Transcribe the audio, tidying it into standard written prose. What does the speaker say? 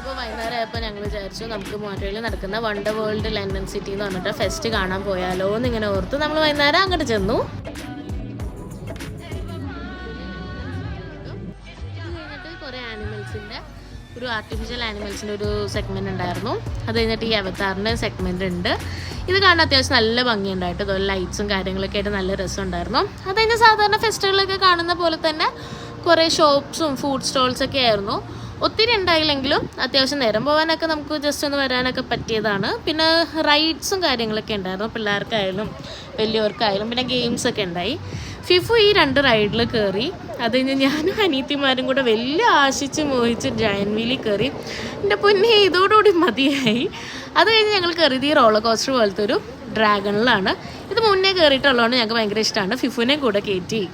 അപ്പോൾ വൈകുന്നേരം ആയപ്പോൾ ഞങ്ങൾ വിചാരിച്ചു നമുക്ക് മോൺട്രിയലിൽ നടക്കുന്ന വണ്ടർ വേൾഡ് ലണ്ടൻ സിറ്റി എന്ന് പറഞ്ഞിട്ട് ഫെസ്റ്റ് കാണാൻ പോയാലോ എന്നിങ്ങനെ ഓർത്ത് നമ്മൾ വൈകുന്നേരം അങ്ങോട്ട് ചെന്നു. കുറേ ആനിമൽസിൻ്റെ ഒരു ആർട്ടിഫിഷ്യൽ ആനിമൽസിൻ്റെ ഒരു സെഗ്മെൻറ്റ് ഉണ്ടായിരുന്നു. അത് കഴിഞ്ഞിട്ട് ഈ അവതാറിൻ്റെ സെഗ്മെൻറ്റ് ഉണ്ട്. ഇത് കാണാൻ അത്യാവശ്യം നല്ല ഭംഗിയുണ്ടായിട്ട് ഇതുപോലെ ലൈറ്റ്സും കാര്യങ്ങളൊക്കെ ആയിട്ട് നല്ല രസമുണ്ടായിരുന്നു. അത് കഴിഞ്ഞ് സാധാരണ ഫെസ്റ്റിവലൊക്കെ കാണുന്ന പോലെ തന്നെ കുറേ ഷോപ്സും ഫുഡ് സ്റ്റോൾസൊക്കെ ആയിരുന്നു. ഒത്തിരി ഉണ്ടായില്ലെങ്കിലും അത്യാവശ്യം നേരം പോകാനൊക്കെ നമുക്ക് ജസ്റ്റ് ഒന്ന് വരാനൊക്കെ പറ്റിയതാണ്. പിന്നെ റൈഡ്സും കാര്യങ്ങളൊക്കെ ഉണ്ടായിരുന്നു, പിള്ളേർക്കായാലും വലിയവർക്കായാലും. പിന്നെ ഗെയിംസൊക്കെ ഉണ്ടായി. ഫിഫു ഈ 2 റൈഡിൽ കയറി. അത് കഴിഞ്ഞ് ഞാനും അനീത്തിമാരും കൂടെ വലിയ ആശിച്ച് മോഹിച്ച് ജയൻറ്റ് വീലിൽ കയറി. എൻ്റെ പൊന്നെ ഇതോടുകൂടി മതിയായി. അത് കഴിഞ്ഞ് ഞങ്ങൾ കയറിയത് ഈ റോളർ കോസ്റ്റർ പോലത്തെ ഒരു ഡ്രാഗണിലാണ്. ഇത് മുന്നേ കയറിയിട്ടുള്ളതുകൊണ്ട് ഞങ്ങൾക്ക് ഭയങ്കര ഇഷ്ടമാണ്. ഫിഫുവിനെ കൂടെ കയറ്റി.